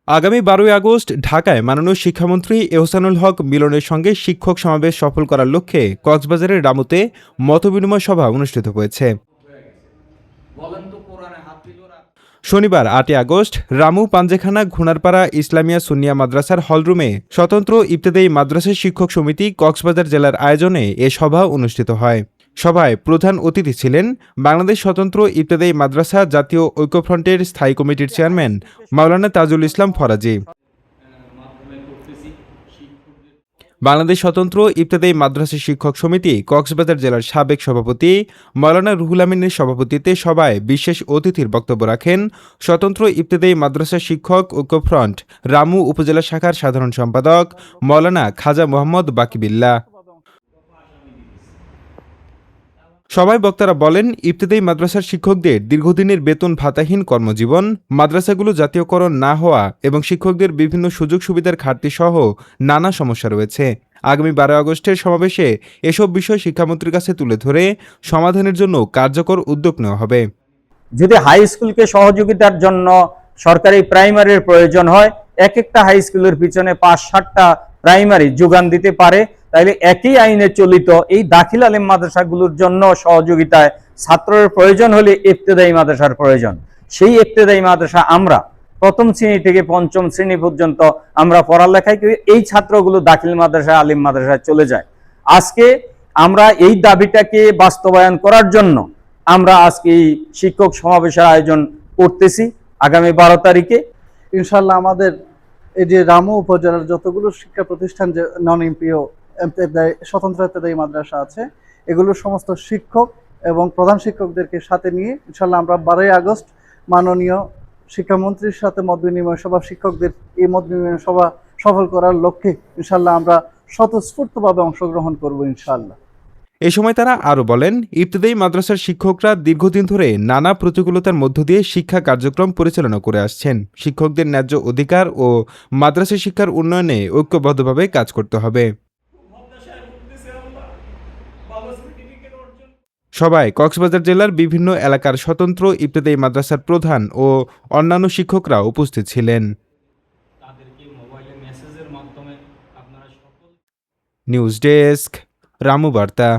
আগামী 12ই আগস্ট ঢাকায় মাননীয় শিক্ষামন্ত্রী এহসানুল হক মিলনের সঙ্গে শিক্ষক সমাবেশ সফল করার লক্ষ্যে কক্সবাজারের রামুতে মতবিনিময় সভা অনুষ্ঠিত হয়েছে। শনিবার 8ই আগস্ট রামু পাঞ্জেখানা ঘুনারপাড়া ইসলামিয়া সুন্নিয়া মাদ্রাসার হলরুমে স্বতন্ত্র ইবতেদায়ী মাদ্রাসা শিক্ষক সমিতি কক্সবাজার জেলার আয়োজনে এ সভা অনুষ্ঠিত হয়। সভায় প্রধান অতিথি ছিলেন বাংলাদেশ স্বতন্ত্র ইবতেদায়ী মাদ্রাসা জাতীয় ঐক্যফ্রন্টের স্থায়ী কমিটির চেয়ারম্যান মাওলানা তাজুল ইসলাম ফরাজি। বাংলাদেশ স্বতন্ত্র ইবতেদায়ী মাদ্রাসা শিক্ষক সমিতি কক্সবাজার জেলার সাবেক সভাপতি মাওলানা রুহুল আমিনের সভাপতিত্বে সভায় বিশেষ অতিথির বক্তব্য রাখেন স্বতন্ত্র ইবতেদায়ী মাদ্রাসা শিক্ষক ঐক্যফ্রন্ট রামু উপজেলা শাখার সাধারণ সম্পাদক মাওলানা খাজা মোহাম্মদ বাকিবিল্লাহ। সভায় বক্তারা বলেন, ইবতেদায়ী মাদ্রাসার শিক্ষকদের দীর্ঘদিনের বেতন ভাতাহীন কর্মজীবন, মাদ্রাসাগুলো জাতীয়করণ না হওয়া এবং শিক্ষকদের বিভিন্ন সুযোগ সুবিধার ঘাটতি সহ নানা সমস্যা রয়েছে। আগামী 12 আগস্টের সমাবেশে এসব বিষয় শিক্ষামন্ত্রীর কাছে তুলে ধরে সমাধানের জন্য কার্যকর উদ্যোগ নেওয়া হবে। যদি হাই স্কুলকে সহযোগিতার জন্য সরকারি প্রাইমারির প্রয়োজন হয়, এক একটা হাই স্কুলের পিছনে 5-7টা প্রাইমারি যোগান দিতে পারে, তাইলে একই আইনে চলিত এই দাখিল আলিম মাদ্রাসাগুলোর জন্য সহযোগিতায় ছাত্রের প্রয়োজন হলে ইবতেদায়ী মাদ্রাসার প্রয়োজন। সেই ইবতেদায়ী মাদ্রাসা আমরা প্রথম শ্রেণী থেকে পঞ্চম শ্রেণী পর্যন্ত আমরা পড়ালেখায় করি, এই ছাত্রগুলো দাখিল মাদ্রাসা আলিম মাদ্রাসায় চলে যায়। আজকে আমরা এই দাবিটাকে বাস্তবায়ন করার জন্য আমরা আজকে এই শিক্ষক সমাবেশের আয়োজন করতেছি আগামী 12 তারিখে। ইনশাল্লাহ আমাদের এই যে রামু উপজেলার যতগুলো শিক্ষা প্রতিষ্ঠান যে নন এমপিও স্বতন্ত্র ইবতেদায়ী মাদ্রাসা আছে, এগুলোর সমস্ত শিক্ষক এবং প্রধান শিক্ষকদেরকে সাথে নিয়ে ইনশাল্লাহ আমরা 12ই আগস্ট মাননীয় শিক্ষামন্ত্রীর সাথে মত বিনিময় সভা, শিক্ষকদের এই মত বিনিময় সভা সফল করার লক্ষ্যে ইনশাল্লাহ আমরা স্বতঃস্ফূর্তভাবে অংশগ্রহণ করব ইনশাল্লাহ। এ সময় তারা আরও বলেন, ইবতেদায়ী মাদ্রাসার শিক্ষকরা দীর্ঘদিন ধরে নানা প্রতিকূলতার মধ্য দিয়ে শিক্ষা কার্যক্রম পরিচালনা করে আসছেন। শিক্ষকদের ন্যায্য অধিকার ও মাদ্রাসা শিক্ষার উন্নয়নে ঐক্যবদ্ধভাবে কাজ করতে হবে। সভায় কক্সবাজার জেলার বিভিন্ন এলাকার স্বতন্ত্র ইবতেদায়ী মাদ্রাসার প্রধান ও অন্যান্য শিক্ষকরা উপস্থিত ছিলেন। নিউজ ডেস্ক, রামু বার্তা।